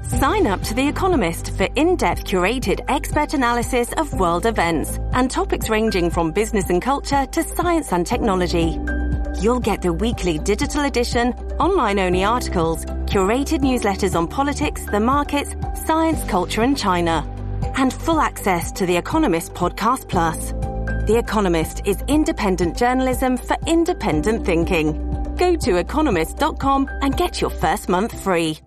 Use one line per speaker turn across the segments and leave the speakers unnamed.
Sign up to The Economist for in-depth curated expert analysis of world events and topics ranging from business and culture to science and technology. You'll get the weekly digital edition, online-only articles, curated newsletters on politics, the markets, science, culture, and China, and full access to The Economist Podcast Plus. The Economist is independent journalism for independent thinking. Go to economist.com and get your first month free.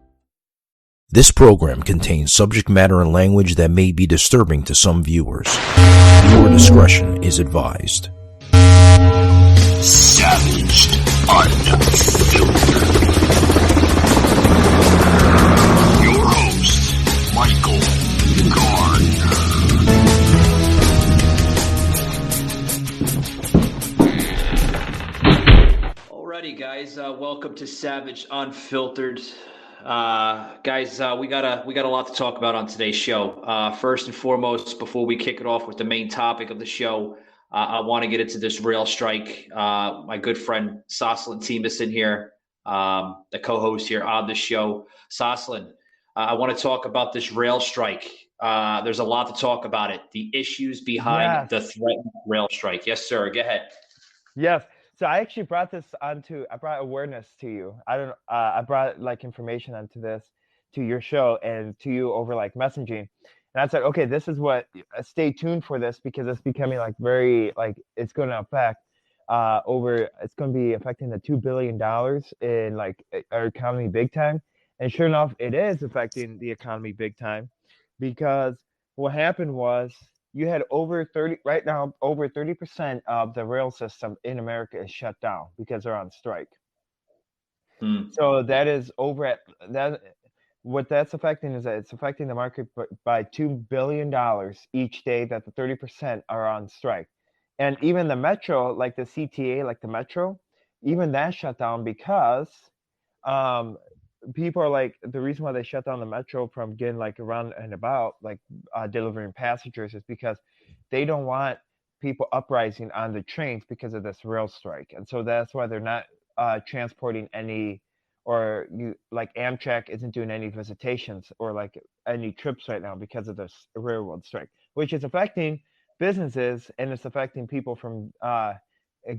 This program contains subject matter and language that may be disturbing to some viewers. Your discretion is advised.
Savaged Unfiltered. Your host, Michael Gardner.
Alrighty, guys, welcome to Savaged Unfiltered. Guys, we got a lot to talk about on today's show. First and foremost, before we kick it off with the main topic of the show, I want to get into this rail strike. My good friend Soslin Timas in here, the co-host here on the show. Soslin, I want to talk about this rail strike. There's a lot to talk about it. The issues behind the threatened rail strike. Yes, sir. Go ahead.
Yes. So I actually brought this I brought awareness to you. I brought information onto this, to your show and to you over messaging. And I said, okay, this is what, stay tuned for this because it's becoming very, it's going to affect it's going to be affecting the $2 billion in our economy big time. And sure enough, it is affecting the economy big time because what happened was, you had over 30% of the rail system in America is shut down because they're on strike. So that is what that's affecting is that it's affecting the market by $2 billion each day that the 30% are on strike. And even the metro, like the CTA, the metro, even that shut down because people are the reason why they shut down the metro from getting around and about delivering passengers is because they don't want people uprising on the trains because of this rail strike. And so that's why they're not transporting any, or Amtrak isn't doing any visitations or any trips right now because of this railroad strike, which is affecting businesses and it's affecting people from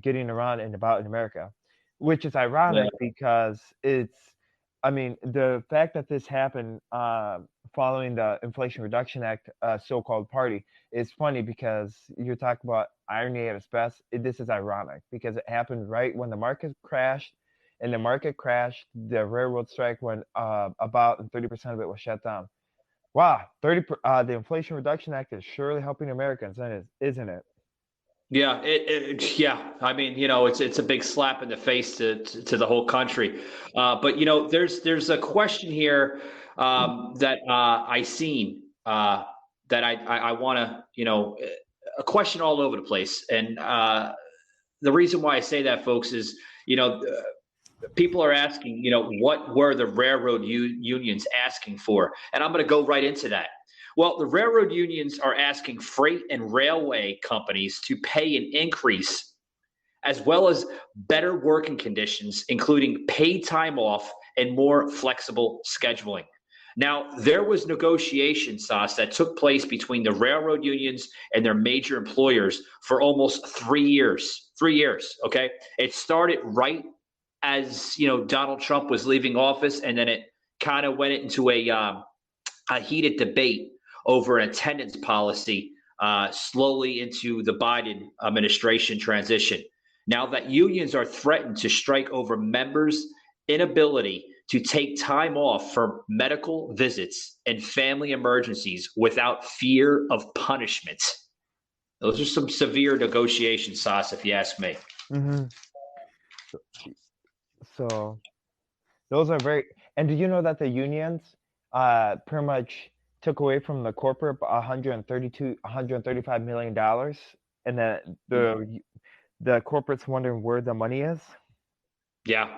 getting around and about in America, which is ironic because the fact that this happened following the Inflation Reduction Act so-called party is funny because you're talking about irony at its best. This is ironic because it happened right when the market crashed, and the railroad strike went about, and 30% of it was shut down. Wow, the Inflation Reduction Act is surely helping Americans, isn't it?
Yeah, yeah. It's a big slap in the face to the whole country. But there's a question here that I seen that I want to, a question all over the place. And the reason why I say that, folks, is people are asking, what were the railroad unions asking for? And I'm going to go right into that. Well, the railroad unions are asking freight and railway companies to pay an increase, as well as better working conditions, including paid time off and more flexible scheduling. Now, there was negotiation, Sauce, that took place between the railroad unions and their major employers for almost 3 years. 3 years, okay? It started right as, Donald Trump was leaving office, and then it kind of went into a heated debate over an attendance policy slowly into the Biden administration transition. Now that unions are threatened to strike over members' inability to take time off for medical visits and family emergencies without fear of punishment. Those are some severe negotiations, Sauce, if you ask me.
Mm-hmm. So those are and do you know that the unions pretty much took away from the corporate $135 million, and that the corporate's wondering where the money is?
Yeah.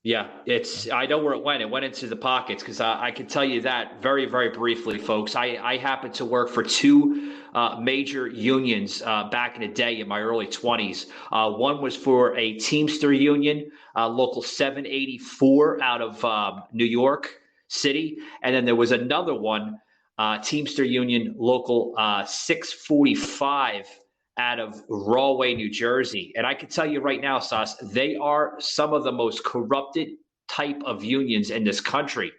I know where it went. It went into the pockets because I can tell you that very, very briefly, folks. I happened to work for two major unions back in the day in my early 20s. One was for a Teamster union, local 784 out of New York. City. And then there was another one, Teamster Union Local 645 out of Rahway, New Jersey. And I can tell you right now, Sauce, they are some of the most corrupted type of unions in this country.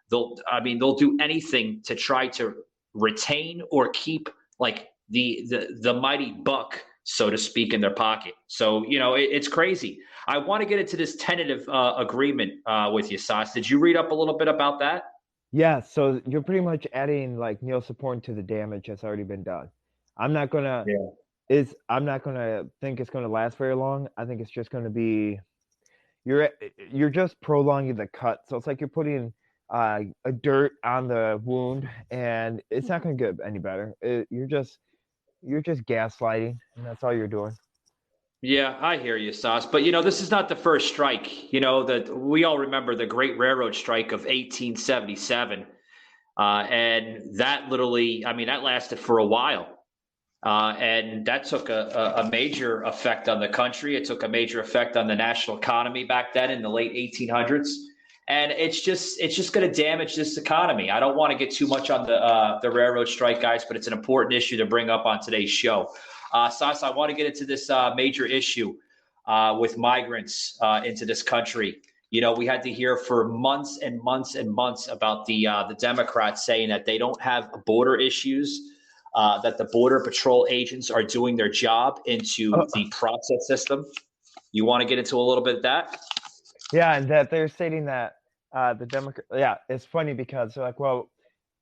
They'll do anything to try to retain or keep like the mighty buck, so to speak, in their pocket. So, it's crazy. I want to get into this tentative agreement with you, Sauce. Did you read up a little bit about that?
Yeah, so you're pretty much adding like Neil Support to the damage that's already been done. I'm not gonna think it's gonna last very long. I think it's just gonna be you're just prolonging the cut. So it's like you're putting a dirt on the wound, and it's not gonna get any better. You're just gaslighting, and that's all you're doing.
Yeah, I hear you, Sauce. But, this is not the first strike. That we all remember the Great Railroad Strike of 1877. And that literally, that lasted for a while. And that took a major effect on the country. It took a major effect on the national economy back then in the late 1800s. And it's just going to damage this economy. I don't want to get too much on the railroad strike, guys, but it's an important issue to bring up on today's show. Sauce, I want to get into this major issue with migrants into this country. We had to hear for months and months and months about the Democrats saying that they don't have border issues, that the Border Patrol agents are doing their job into the process system. You want to get into a little bit of that?
Yeah, and that they're stating that the Democrat. Yeah, it's funny because they're like, well,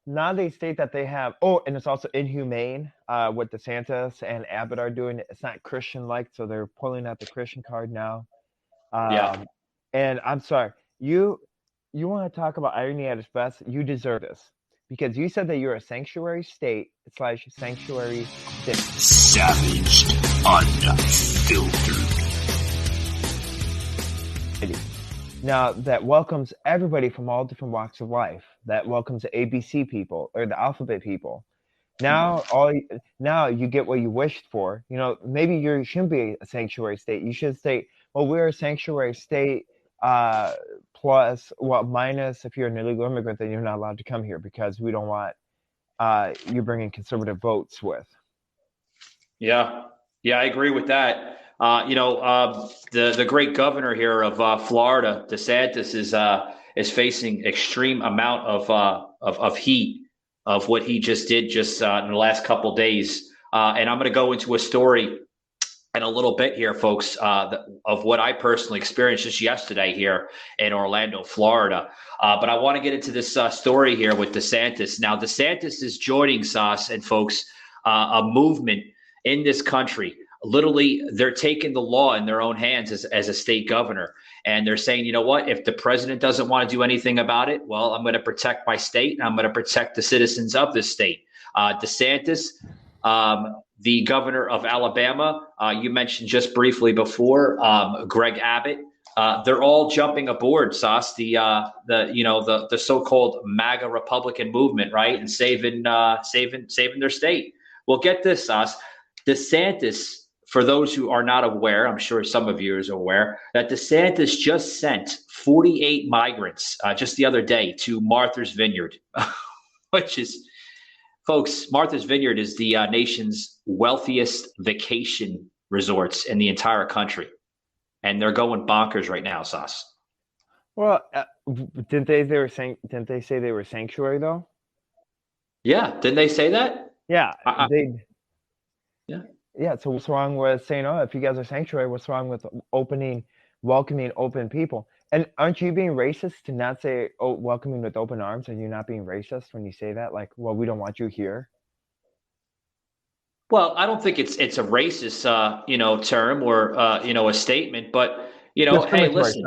now they state that they have. Oh, and it's also inhumane what DeSantis and Abbott are doing. It's not Christian-like, so they're pulling out the Christian card now.
Yeah.
And I'm sorry, you want to talk about irony at its best? You deserve this because you said that you're a sanctuary state / sanctuary city.
Savaged, unfiltered.
Now that welcomes everybody from all different walks of life. That welcomes the ABC people or the alphabet people. Now you get what you wished for. Maybe you shouldn't be a sanctuary state. You should say, well, we're a sanctuary state minus if you're an illegal immigrant, then you're not allowed to come here because we don't want you bringing conservative votes with.
Yeah, I agree with that. The great governor here of Florida, DeSantis, is facing extreme amount of heat of what he just did in the last couple days. And I'm going to go into a story in a little bit here, folks, of what I personally experienced just yesterday here in Orlando, Florida. But I want to get into this story here with DeSantis. Now, DeSantis is joining, Sauce and folks, a movement in this country. Literally, they're taking the law in their own hands as a state governor. And they're saying, you know what, if the president doesn't want to do anything about it, well, I'm going to protect my state and I'm going to protect the citizens of this state. DeSantis, the governor of Alabama, you mentioned just briefly before, Greg Abbott, they're all jumping aboard, Sauce, the so-called MAGA Republican movement, right? And saving their state. Well, get this, Sauce. DeSantis, for those who are not aware, I'm sure some of you are aware, that DeSantis just sent 48 migrants just the other day to Martha's Vineyard, which is, folks, Martha's Vineyard is the nation's wealthiest vacation resorts in the entire country. And they're going bonkers right now, Sauce.
Well, didn't they say they were sanctuary though?
Yeah, didn't they say that?
Yeah,
Yeah.
Yeah, so what's wrong with saying, oh, if you guys are sanctuary, what's wrong with welcoming open people? And aren't you being racist to not say, oh, welcoming with open arms? And you're not being racist when you say that? Like, well, we don't want you here.
Well, I don't think it's a racist, term or, a statement, but, hey, listen.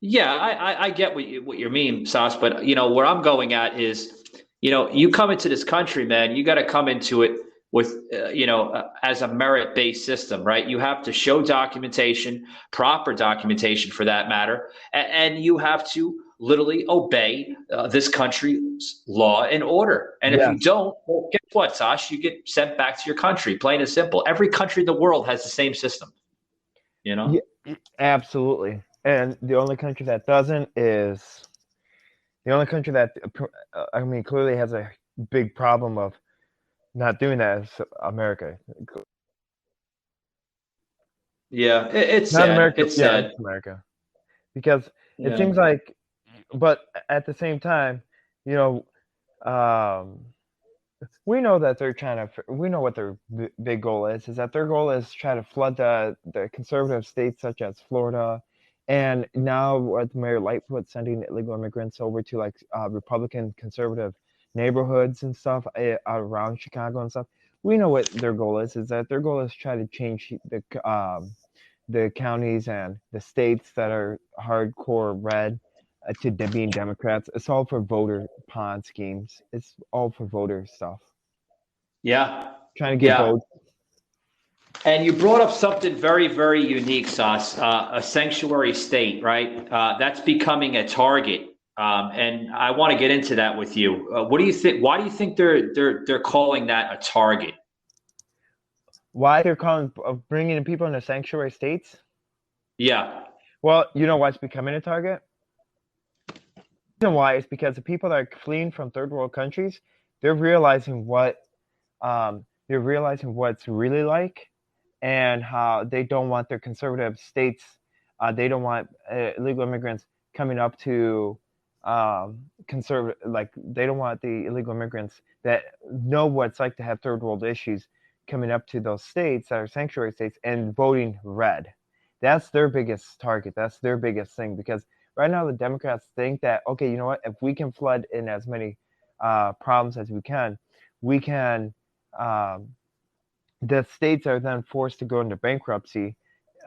Yeah, I get what you mean, Sauce, but, where I'm going at is, you come into this country, man, you got to come into it with, as a merit-based system, right? You have to show documentation, proper documentation for that matter, and you have to literally obey this country's law and order. And if you don't, well, guess what, Sash? You get sent back to your country, plain and simple. Every country in the world has the same system,
Yeah, absolutely. And the only country that doesn't is The only country that clearly has a big problem of not doing that is America.
Yeah, it's
Not
sad.
America.
It's
Yeah,
sad.
it's America. Because it
Yeah.
seems like, but at the same time, you know, um, we know that they're trying to. We know what their big goal is. Is that their goal is try to flood the conservative states such as Florida, and now with Mayor Lightfoot sending illegal immigrants over to like Republican conservative neighborhoods and stuff around Chicago and stuff. We know what their goal is. Is that their goal is try to change the counties and the states that are hardcore red to being Democrats. It's all for voter pawn schemes. It's all for voter stuff.
Yeah.
Trying to get
Yeah.
votes.
And you brought up something very, very unique, Sauce. A sanctuary state, right? That's becoming a target. And I want to get into that with you. What do you think? Why do you think they're calling that a target?
Why they're calling bringing in people into sanctuary states?
Yeah.
Well, you know why it's becoming a target? The reason why is because the people that are fleeing from third world countries, they're realizing what's really like, and how they don't want their conservative states. They don't want illegal immigrants coming up to conservative. Like they don't want the illegal immigrants that know what it's like to have third world issues coming up to those states that are sanctuary states and voting red. That's their biggest target. That's their biggest thing, because right now the Democrats think that, okay, you know what, if we can flood in as many problems as we can the states are then forced to go into bankruptcy,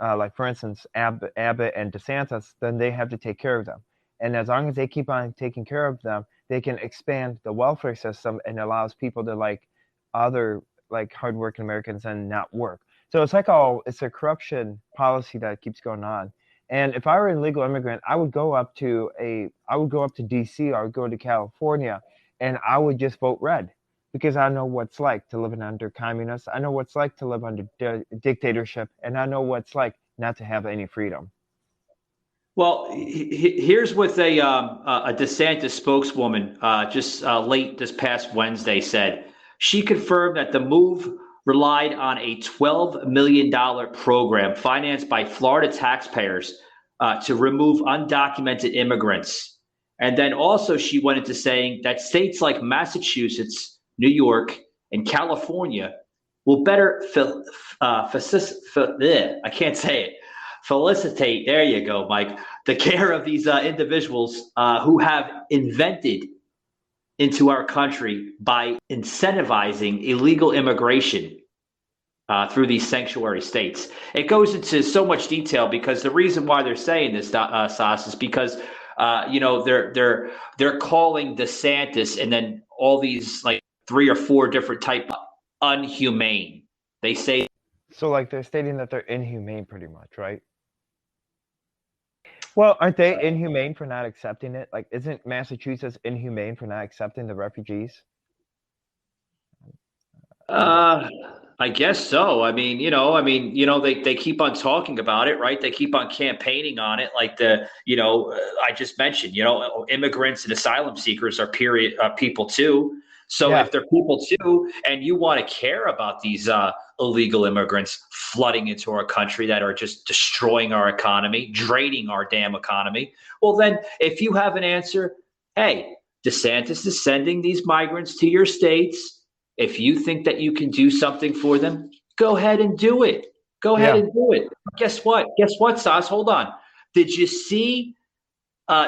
like for instance Abbott and DeSantis, then they have to take care of them. And as long as they keep on taking care of them, they can expand the welfare system and allows people to like other like hardworking Americans and not work. So it's like it's a corruption policy that keeps going on. And if I were an illegal immigrant, I would go up to DC, or I would go to California, and I would just vote red, because I know what's like to live under communists. I know what's like to live under dictatorship, and I know what's like not to have any freedom.
Well, here's what a DeSantis spokeswoman just late this past Wednesday said. She confirmed that the move relied on a $12 million program financed by Florida taxpayers to remove undocumented immigrants. And then also she went into saying that states like Massachusetts, New York, and California will better felicitate, there you go, Mike, the care of these individuals who have invented into our country by incentivizing illegal immigration through these sanctuary states. It goes into so much detail, because the reason why they're saying this, Sauce, is because they're calling DeSantis and then all these like 3 or 4 different type unhumane. They say
so, like they're stating that they're inhumane, pretty much, right? Well, aren't they inhumane for not accepting it? Like, isn't Massachusetts inhumane for not accepting the refugees?
I guess so. I mean, they keep on talking about it, right? They keep on campaigning on it. Like I just mentioned, immigrants and asylum seekers are people too. So
Yeah.
if they're people too, and you want to care about these illegal immigrants flooding into our country that are just destroying our economy, draining our damn economy, well, then if you have an answer, hey, DeSantis is sending these migrants to your states. If you think that you can do something for them, go ahead and do it. Go ahead and do it. Guess what? Sauce? Hold on. Did you see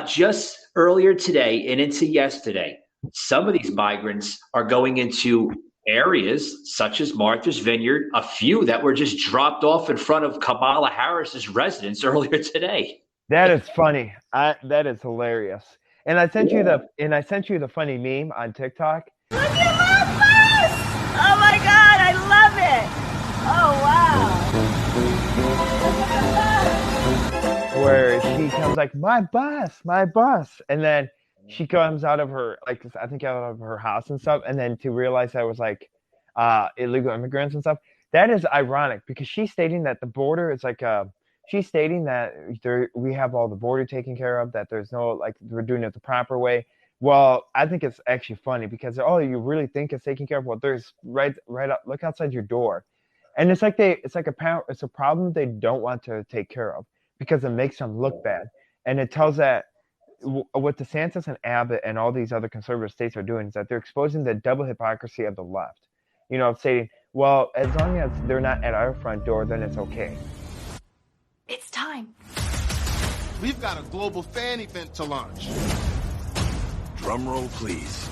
just earlier today and into yesterday, some of these migrants are going into areas such as Martha's Vineyard, a few that were just dropped off in front of Kamala Harris's residence earlier today.
That is funny. That is hilarious. And I sent you the funny meme on TikTok.
Look at my bus! Oh my god, I love it! Oh wow!
Where she comes like, my bus, and then she comes out of her out of her house and stuff, and then to realize that it was like illegal immigrants and stuff. That is ironic, because she's stating that the border is like she's stating that we have all the border taken care of, that there's no, like, we're doing it the proper way. Well, I think it's actually funny because you really think it's taking care of what there's right up, look outside your door, and it's a problem they don't want to take care of because it makes them look bad, and it tells that what DeSantis and Abbott and all these other conservative states are doing is that they're exposing the double hypocrisy of the left. Saying, well, as long as they're not at our front door, then it's okay.
It's time.
We've got a global fan event to launch.
Drum roll, please.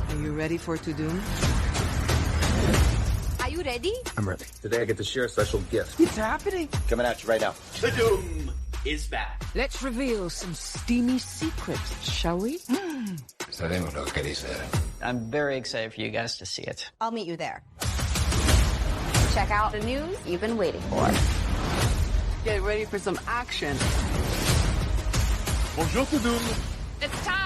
Are you ready for Tudum?
Are you ready?
I'm ready. Today I get to share a special gift.
It's happening.
Coming at you right now.
Tudum is back.
Let's reveal some steamy secrets, shall we?
Sabemos lo que dice.
I'm very excited for you guys to see it.
I'll meet you there. Check out the news you've been waiting for.
Get ready for some action.
Bonjour, Tudum.
It's time.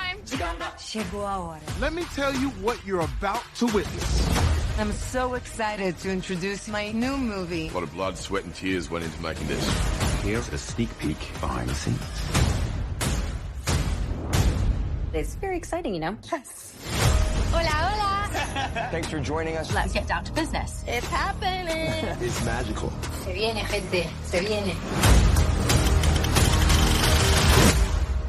Chegou a hora.
Let me tell you what you're about to witness.
I'm so excited to introduce my new movie.
A lot of blood, sweat, and tears went into making this.
Here's a sneak peek behind the scenes.
It's very exciting, Yes.
Hola, hola.
Thanks for joining us.
Let's get down to business. It's happening.
It's magical.
Se viene, gente. Se viene.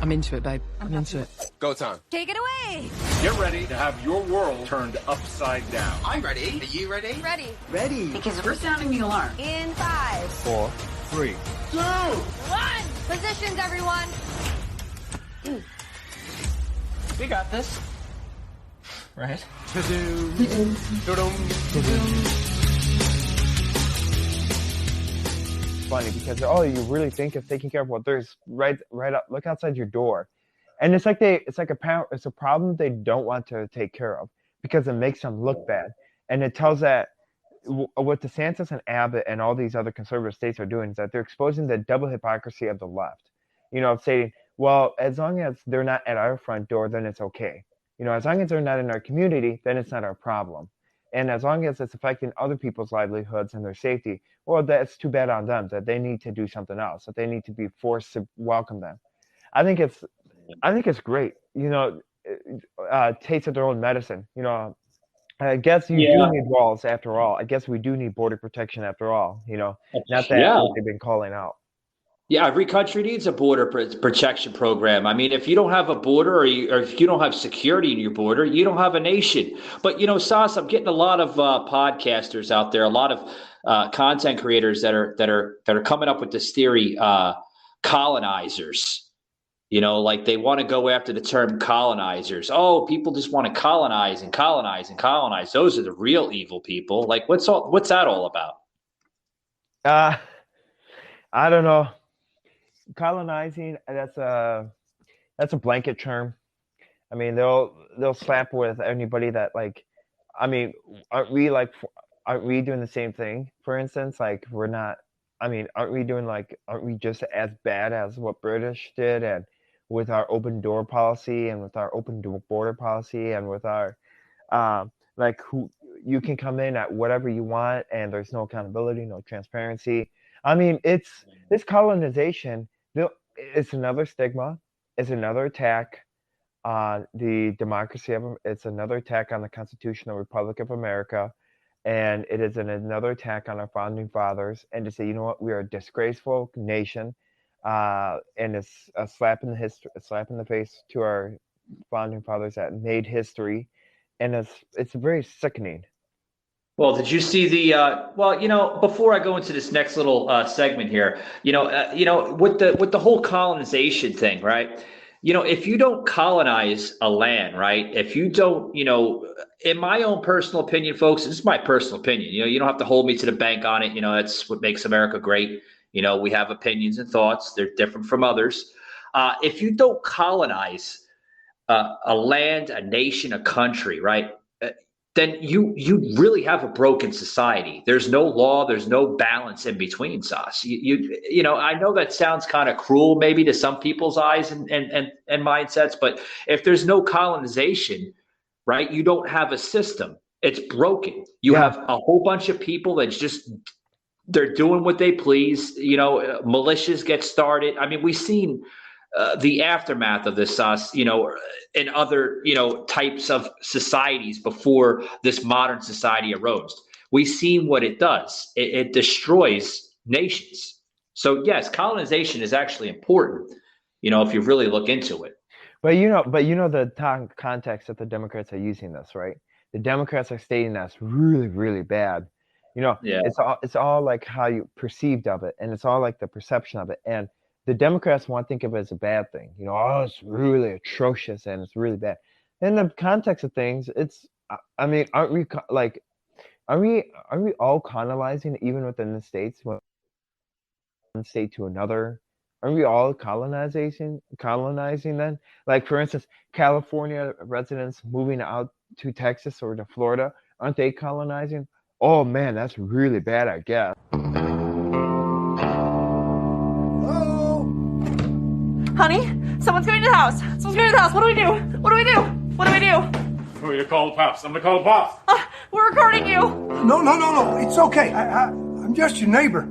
I'm into it, babe. I'm into it.
Go time.
Take it away.
Get ready to have your world turned upside down.
I'm ready. Are you ready?
Ready.
Ready.
Because we're sounding the alarm. In 5,
4, 3,
2, 1. Positions, everyone.
We got this. Right?
funny because you really think it's taking care of what there's right up, look outside your door, and it's a problem they don't want to take care of because it makes them look bad, and it tells that what DeSantis and Abbott and all these other conservative states are doing is that they're exposing the double hypocrisy of the left. Saying, well, as long as they're not at our front door, then it's okay. As long as they're not in our community, then it's not our problem. And as long as it's affecting other people's livelihoods and their safety, well, that's too bad on them, that they need to do something else, that they need to be forced to welcome them. I think it's great. Taste of their own medicine. I guess you do need walls after all. I guess we do need border protection after all. Not that what they've been calling out.
Yeah, every country needs a border protection program. I mean, if you don't have a border or if you don't have security in your border, you don't have a nation. But, Sas, I'm getting a lot of podcasters out there, a lot of content creators that are coming up with this theory, colonizers. Like they want to go after the term colonizers. Oh, people just want to colonize and colonize and colonize. Those are the real evil people. Like, what's that all about?
I don't know. Colonizing, that's a blanket term. I mean, they'll slap with anybody that aren't we doing the same thing? For instance, aren't we just as bad as what British did, and with our open door policy and with our open border policy and with our who you can come in at whatever you want and there's no accountability, no transparency. I mean, it's this colonization. It's another stigma. It's another attack on the democracy of. It's another attack on the Constitutional Republic of America, and it is another attack on our founding fathers. And to say, you know what, we are a disgraceful nation, and it's a slap in the face to our founding fathers that made history, and it's very sickening.
Well, did you see before I go into this next little segment here, with the whole colonization thing, right? If you don't colonize a land, right? If you don't, in my own personal opinion, folks, this is my personal opinion, you don't have to hold me to the bank on it. That's what makes America great. We have opinions and thoughts. They're different from others. If you don't colonize a land, a nation, a country, right? Then you really have a broken society. There's no law. There's no balance in between, Sas. I know that sounds kind of cruel maybe to some people's eyes and mindsets, but if there's no colonization, right, you don't have a system. It's broken. You have a whole bunch of people that's just, they're doing what they please. Militias get started. I mean, we've seen the aftermath of this, in other, types of societies before this modern society arose. We've seen what it does. It destroys nations. So yes, colonization is actually important, if you really look into it.
But the context that the Democrats are using this, right? The Democrats are stating that's really, really bad. It's all like how you perceived of it, and it's all like the perception of it. And the Democrats want to think of it as a bad thing. It's really atrocious and it's really bad. In the context of things, aren't we all colonizing even within the states, one state to another? Aren't we all colonizing then? Like, for instance, California residents moving out to Texas or to Florida, aren't they colonizing? Oh man, that's really bad, I guess.
Honey, someone's going to the house. What do we do? What do we do?
I'm going to call the pops.
We're recording you.
No. It's okay. I'm just your neighbor.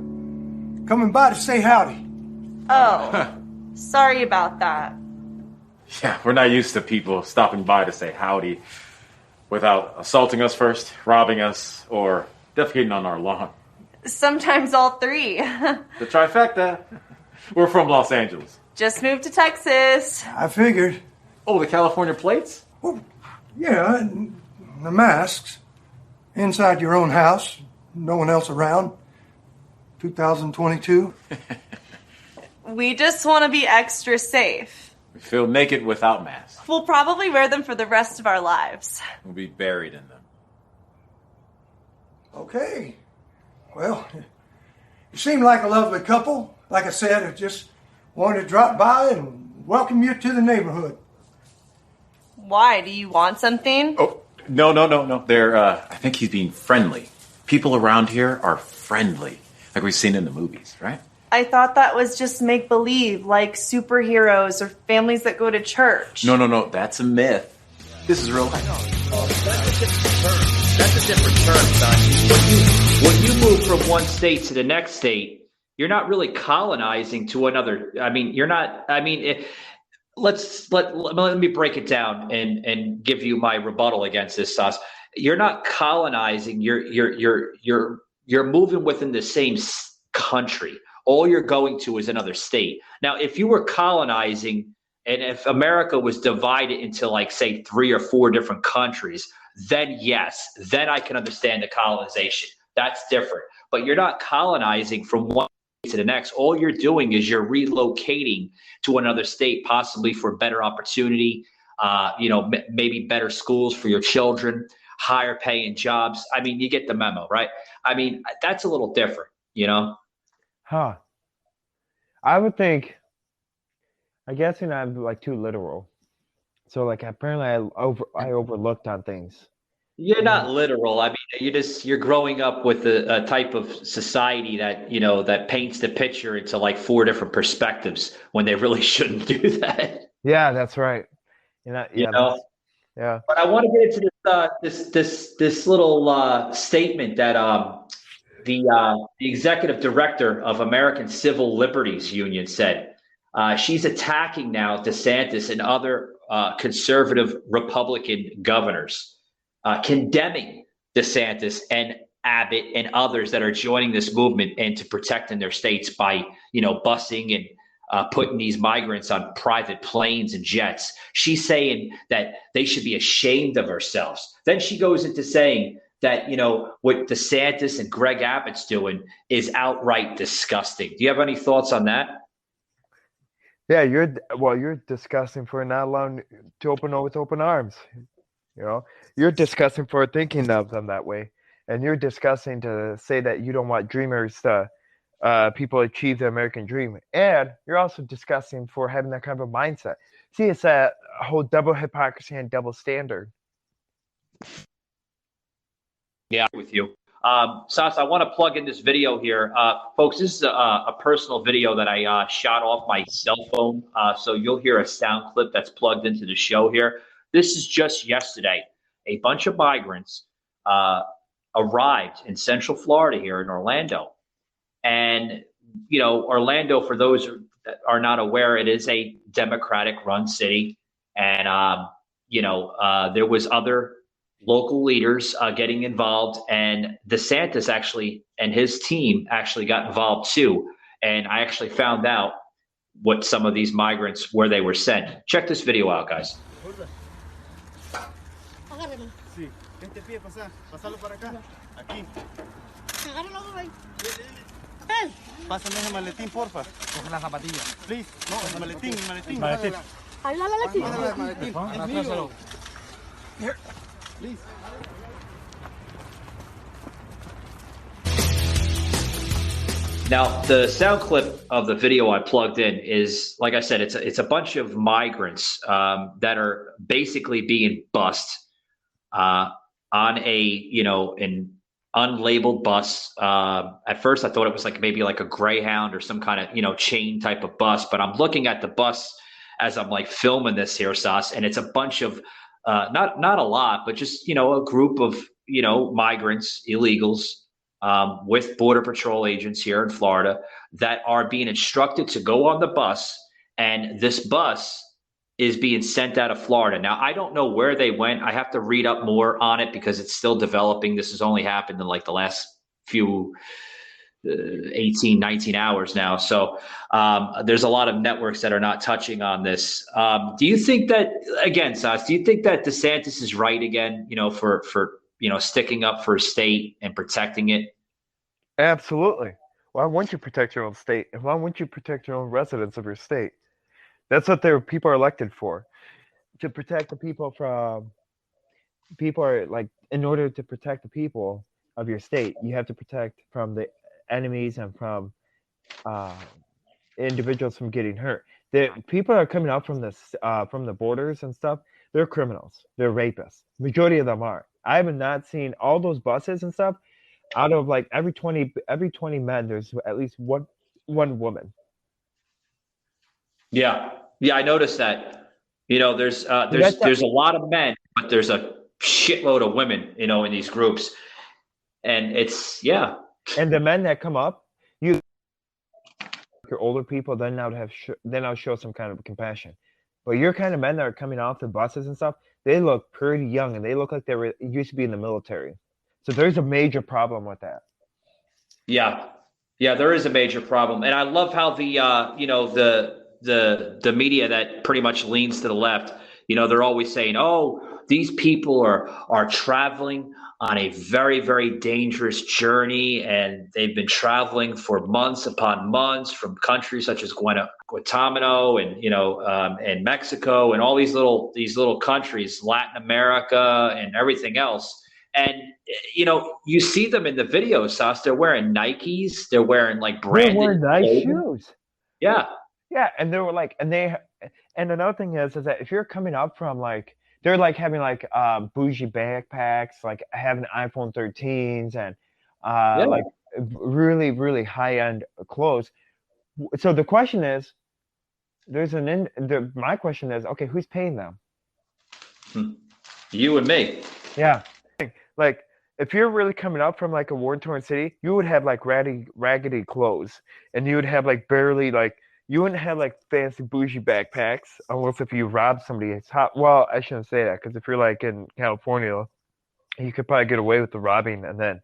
Coming by to say howdy.
Oh, sorry about that.
Yeah, we're not used to people stopping by to say howdy without assaulting us first, robbing us, or defecating on our lawn.
Sometimes all three.
The trifecta. We're from Los Angeles.
Just moved to Texas.
I figured.
Oh, the California plates?
Well, yeah, and the masks. Inside your own house. No one else around. 2022.
We just want to be extra safe.
We feel naked without masks.
We'll probably wear them for the rest of our lives.
We'll be buried in them.
Okay. Well, you seem like a lovely couple. Like I said, I just wanted to drop by and welcome you to the neighborhood.
Why? Do you want something?
Oh, no. I think he's being friendly. People around here are friendly, like we've seen in the movies, right?
I thought that was just make-believe, like superheroes or families that go to church.
No, that's a myth. This is real life.
That's a different term, son. When you move from one state to the next state, you're not really colonizing to another. I mean, you're not. I mean, let me break it down and give you my rebuttal against this, Sauce. You're not colonizing. You're moving within the same country. All you're going to is another state. Now, if you were colonizing, and if America was divided into, like, say, 3 or 4 different countries, then yes, then I can understand the colonization. That's different. But you're not colonizing from one state to the next. All you're doing is you're relocating to another state, possibly for better opportunity, maybe better schools for your children, higher paying jobs. I mean, you get the memo, right? I mean, that's a little different,
Huh. I would think, I guess I'm like too literal. So like apparently I overlooked on things.
You're not literal. I mean, you're growing up with a type of society that, that paints the picture into like 4 different perspectives when they really shouldn't do that.
Yeah, that's right. Yeah.
But I want to get into this little statement that the executive director of American Civil Liberties Union said. She's attacking now DeSantis and other conservative Republican governors, condemning DeSantis and Abbott and others that are joining this movement and to protecting their states by, busing and putting these migrants on private planes and jets. She's saying that they should be ashamed of themselves. Then she goes into saying that, what DeSantis and Greg Abbott's doing is outright disgusting. Do you have any thoughts on that?
Yeah, you're disgusting for not allowing to open with open arms. You're disgusting for thinking of them that way. And you're disgusting to say that you don't want dreamers to people achieve the American dream. And you're also disgusting for having that kind of a mindset. See, it's a whole double hypocrisy and double standard.
Yeah, with you. Sas, I want to plug in this video here. Folks, this is a personal video that I shot off my cell phone. So you'll hear a sound clip that's plugged into the show here. This is just yesterday. A bunch of migrants arrived in Central Florida here in Orlando. And, Orlando, for those are not aware, it is a Democratic-run city, and there was other local leaders getting involved, and DeSantis actually and his team actually got involved too. And I actually found out what some of these migrants, where they were sent. Check this video out, guys.
Sí, este pie, pasalo para acá, aquí. Pásame ese maletín, porfa. Coge la zapatilla. Please, no, el maletín, el maletín. Ahí la maletín. Es mío. Here, please.
Now, the sound clip of the video I plugged in is, like I said, it's a bunch of migrants that are basically being bussed on an unlabeled bus. At first, I thought it was maybe like a Greyhound or some kind of chain type of bus. But I'm looking at the bus as I'm filming this here, Sauce, and it's a bunch of not a lot, but just a group of migrants, illegals. With Border Patrol agents here in Florida that are being instructed to go on the bus, and this bus is being sent out of Florida. Now, I don't know where they went. I have to read up more on it because it's still developing. This has only happened in the last few 18, 19 hours now. So there's a lot of networks that are not touching on this. Do you think that, again, Sas, do you think that DeSantis is right again, for sticking up for a state and protecting it?
Absolutely. Why wouldn't you protect your own state? And why wouldn't you protect your own residents of your state? That's what people are elected for. To protect the people from in order to protect the people of your state, you have to protect from the enemies and from individuals from getting hurt. The people that are coming out from the borders and stuff, they're criminals. They're rapists. Majority of them are. I have not seen all those buses and stuff. Out of every 20 men, there's at least one woman.
Yeah, I noticed that. There's a lot of men, but there's a shitload of women, in these groups, and it's
And the men that come up, your older people, then now show some kind of compassion. But your kind of men that are coming off the buses and stuff, they look pretty young, and they look like they used to be in the military. So there's a major problem with that.
Yeah, there is a major problem, and I love how the media that pretty much leans to the left, they're always saying, "Oh, these people are traveling on a very, very dangerous journey, and they've been traveling for months upon months from countries such as Guantanamo and Mexico and all these little countries, Latin America and everything else." And you see them in the videos, Sas. They're wearing Nikes. They're wearing branded.
They're wearing nice shoes.
Yeah,
and they were and another thing is that if you're coming up from they're having bougie backpacks, having iPhone 13s and really, really high end clothes. So the question is, my question is, okay, who's paying them?
You and me.
Yeah. If you're really coming up from a war-torn city, you would have raggedy clothes, and you would have barely you wouldn't have fancy bougie backpacks unless if you robbed somebody. It's hot. Well, I shouldn't say that, because if you're in California, you could probably get away with the robbing, and then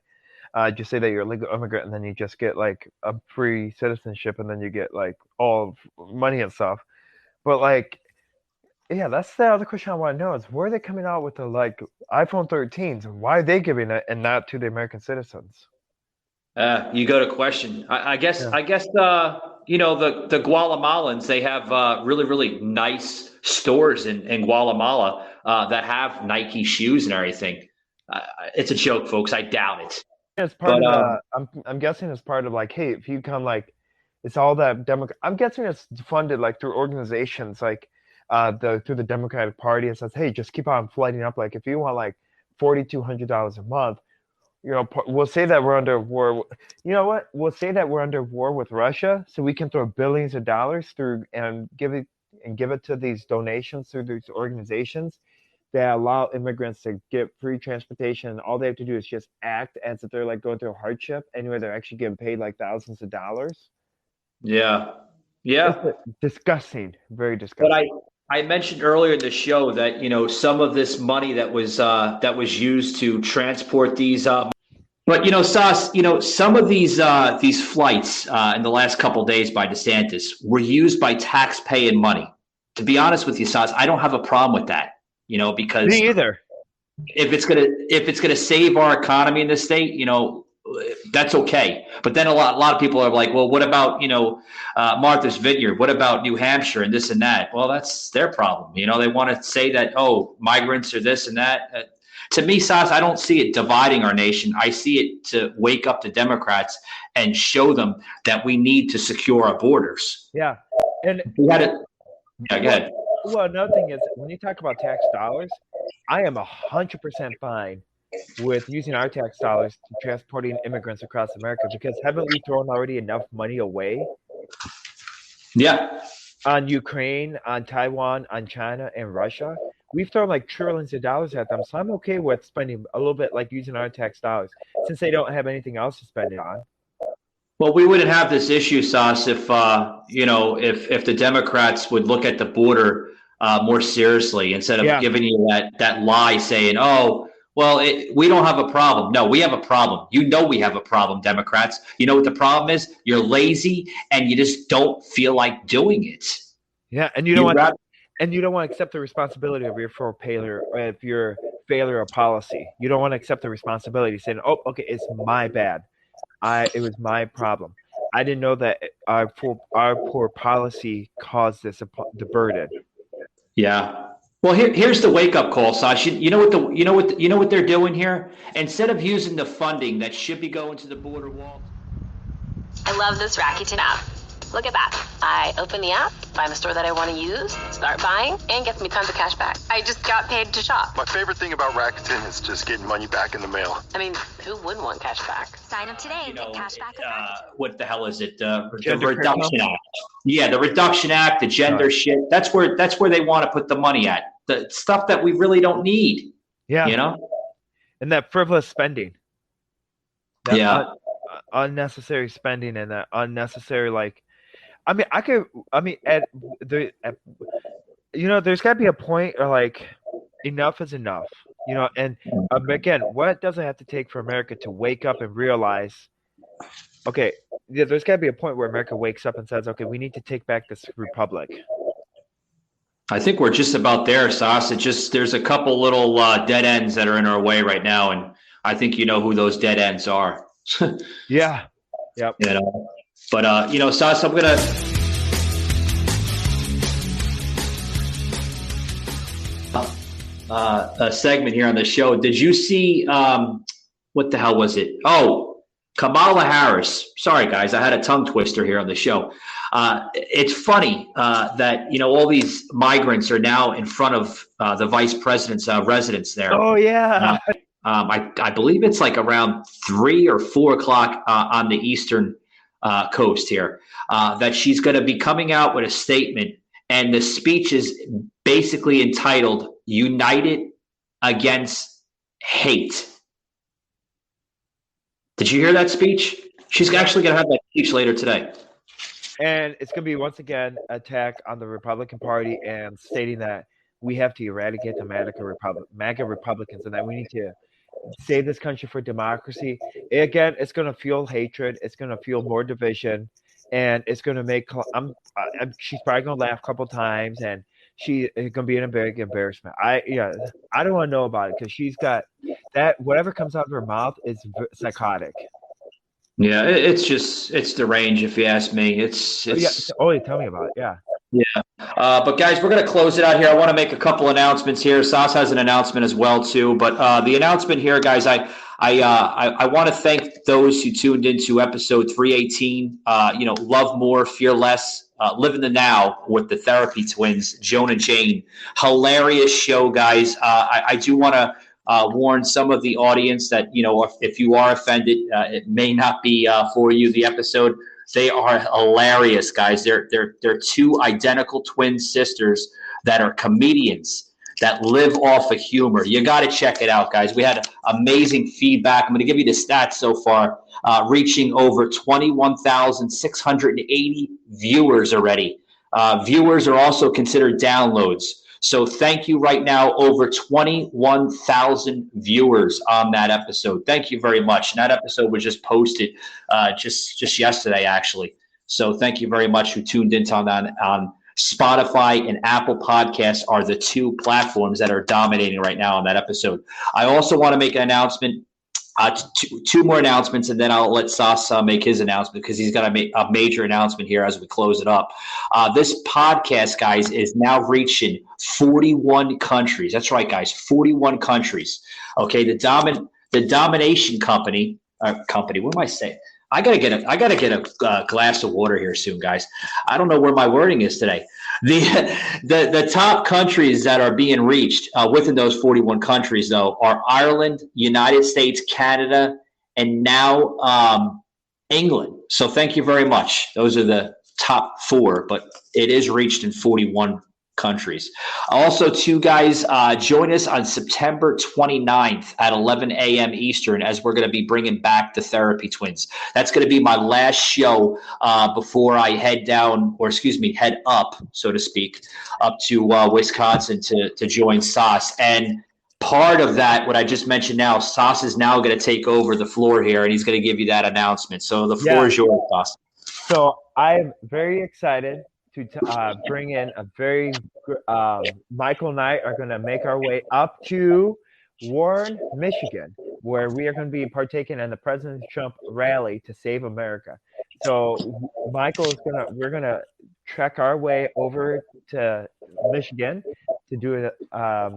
just say that you're a legal immigrant, and then you just get a free citizenship, and then you get all money and stuff. But yeah, that's the other question I want to know is where are they coming out with the iPhone 13s, and why are they giving it and not to the American citizens?
You go to question. I guess the Guatemalans, they have really, really nice stores in Guatemala that have Nike shoes and everything. It's a joke, folks. I doubt it.
It's part of I'm guessing it's part of hey, if you come it's all that I'm guessing it's funded through organizations through the Democratic Party. It says, hey, just keep on flooding up. If you want $4,200 a month, we'll say that we're under war. You know what? We'll say that we're under war with Russia, so we can throw billions of dollars through and give it to these donations through these organizations that allow immigrants to get free transportation. And all they have to do is just act as if they're going through a hardship. Anyway, they're actually getting paid thousands of dollars.
Yeah. Yeah.
Disgusting. Very disgusting.
But I mentioned earlier in the show that, some of this money that was used to transport these but Sauce, some of these flights in the last couple of days by DeSantis were used by tax-paying money. To be honest with you, Sauce, I don't have a problem with that. Because
me either.
If it's gonna save our economy in the state, that's okay. But then a lot of people are like, well, what about Martha's Vineyard? What about New Hampshire and this and that? Well, that's their problem. They want to say that migrants are this and that. To me, Sauce, I don't see it dividing our nation. I see it to wake up the Democrats and show them that we need to secure our borders.
Yeah, and
we had it. Yeah, go ahead.
Well, another thing is when you talk about tax dollars, I am 100% fine with using our tax dollars to transporting immigrants across America, because haven't we thrown already enough money away?
Yeah.
On Ukraine, on Taiwan, on China, and Russia. We've thrown like trillions of dollars at them, so I'm okay with spending a little bit, like using our tax dollars, since they don't have anything else to spend it on.
Well, we wouldn't have this issue, Sauce, if if the Democrats would look at the border more seriously instead of giving you that lie saying, "Oh, well, we don't have a problem." No, we have a problem. We have a problem, Democrats. You know what the problem is? You're lazy and you just don't feel like doing it.
Yeah, and you don't want to accept the responsibility of your failure of policy. You don't want to accept the responsibility, saying, "Oh, okay, it's my bad. It was my problem. I didn't know that our poor policy caused the burden." Yeah.
Well, here's the wake-up call, Sash. You know what they're doing here? Instead of using the funding that should be going to the border wall.
I love this Rakuten app. Look at that. I open the app, find the store that I want to use, start buying, and gets me tons of cash back. I just got paid to shop.
My favorite thing about Rakuten is just getting money back in the mail.
I mean, who wouldn't want cash back? Sign up today and get cash back with Rakuten.
What the hell is it? The Reduction Act. Yeah, the Reduction Act, the gender shit. That's where they want to put the money at. The stuff that we really don't need.
Yeah. And that frivolous spending. Unnecessary spending and that unnecessary, there's got to be a point where enough is enough, and again, what does it have to take for America to wake up and realize, okay, there's got to be a point where America wakes up and says, okay, we need to take back this republic.
I think we're just about there, Sauce. There's a couple little dead ends that are in our way right now, and I think you know who those dead ends are.
Yeah. Yep.
But Sauce, I'm gonna a segment here on the show. Did you see what the hell was it? Oh, Kamala Harris. Sorry, guys, I had a tongue twister here on the show. It's funny that all these migrants are now in front of the vice president's residence there.
Oh yeah.
I believe it's like around 3 or 4 o'clock on the eastern coast here, that she's going to be coming out with a statement, and the speech is basically entitled "United Against Hate." Did you hear that speech? She's actually going to have that speech later today.
And it's going to be, once again, attack on the Republican Party and stating that we have to eradicate the MAGA Republicans and that we need to save this country for democracy. Again, it's going to fuel hatred. It's going to fuel more division, and it's going to make. She's probably going to laugh a couple times, and she's going to be in a big embarrassment. I don't want to know about it because she's got that. Whatever comes out of her mouth is psychotic.
Yeah, it's deranged, if you ask me. It's
tell me about it. Yeah.
Yeah. But guys, we're going to close it out here. I want to make a couple announcements here. Sauce has an announcement as well too. But the announcement here, guys, I want to thank those who tuned into episode 318. Love more, fear less, live in the now with the Therapy Twins, Joan and Jane. Hilarious show, guys. I do want to warn some of the audience that if you are offended, it may not be for you. The episode. They are hilarious, guys. They're two identical twin sisters that are comedians that live off of humor. You got to check it out, guys. We had amazing feedback. I'm going to give you the stats so far. reaching over 21,680 viewers already. Viewers are also considered downloads. So thank you right now, over 21,000 viewers on that episode. Thank you very much. And that episode was just posted just yesterday, actually. So thank you very much who tuned into on Spotify and Apple Podcasts are the two platforms that are dominating right now on that episode. I also want to make an announcement. Two more announcements, and then I'll let Sasa make his announcement because he's got to make a major announcement here as we close it up. This podcast, guys, is now reaching 41 countries. That's right, guys, 41 countries. Okay, the Domination Company. What am I saying? I gotta get a glass of water here soon, guys. I don't know where my wording is today. The top countries that are being reached within those 41 countries, though, are Ireland, United States, Canada, and now England. So thank you very much. Those are the top 4, but it is reached in 41 countries. Also, too, guys, join us on September 29th at 11 a.m. Eastern as we're going to be bringing back the Therapy Twins. That's going to be my last show before I head up, so to speak, up to Wisconsin to join Sas. And part of that, what I just mentioned now, Sas is now going to take over the floor here, and he's going to give you that announcement. So the floor is yours, Sas.
So I'm very excited to bring in a very Michael and I are going to make our way up to Warren, Michigan, where we are going to be partaking in the President Trump rally to save America. So we're going to trek our way over to Michigan to do a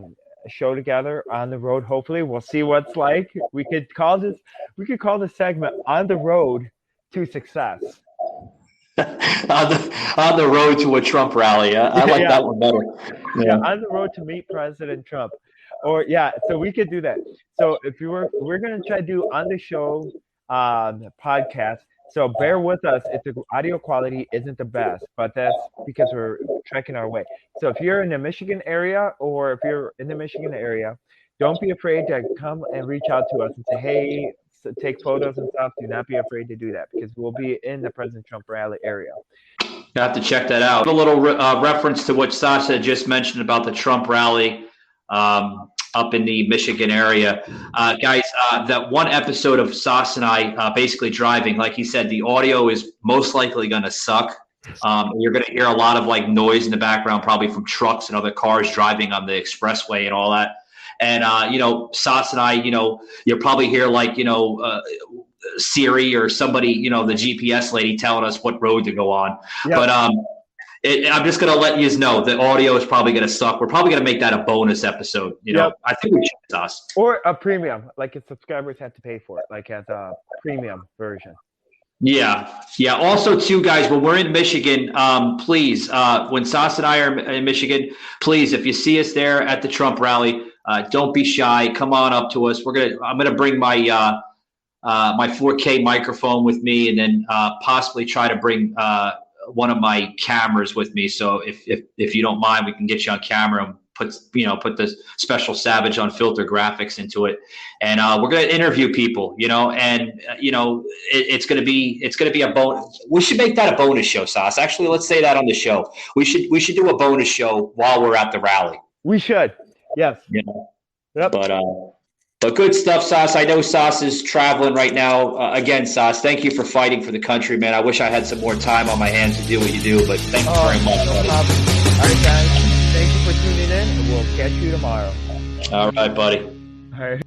show together on the road. Hopefully we'll see what's like. We could call this segment On the Road to Success.
on the road to a Trump rally. I like that one better.
Yeah, on the road to meet President Trump. So we could do that. So we're going to try to do on the show podcast. So bear with us if the audio quality isn't the best, but that's because we're trekking our way. So if you're in the Michigan area, don't be afraid to come and reach out to us and say, hey, take photos and stuff. Do not be afraid to do that because we'll be in the President Trump rally area.
You have to check that out. A little reference to what Sasha just mentioned about the Trump rally up in the Michigan area. Guys, that one episode of Sas and I basically driving, like he said, the audio is most likely going to suck. You're going to hear a lot of like noise in the background, probably from trucks and other cars driving on the expressway and all that. And, Sas and I, you'll probably hear like, Siri or somebody, the GPS lady telling us what road to go on. Yep. But I'm just going to let you know the audio is probably going to suck. We're probably going to make that a bonus episode. I think we should, Sas.
Or a premium, like if subscribers have to pay for it, like as a premium version.
Yeah. Also, too, guys, when we're in Michigan, please, when Sas and I are in Michigan, please, if you see us there at the Trump rally, don't be shy. Come on up to us. I'm gonna bring my my 4K microphone with me, and then possibly try to bring one of my cameras with me. So if you don't mind, we can get you on camera and put the special Savage Unfiltered graphics into it, and we're gonna interview people. It's gonna be a bonus. We should make that a bonus show, Sas. Actually, let's say that on the show. We should do a bonus show while we're at the rally.
We should. Yes.
Yep. But good stuff, Sas. I know Sas is traveling right now. Again, Sas, thank you for fighting for the country, man. I wish I had some more time on my hands to do what you do, but thank you very much, buddy.
All right, guys. Thank you for tuning in, and we'll catch you tomorrow.
All right, buddy.
All right.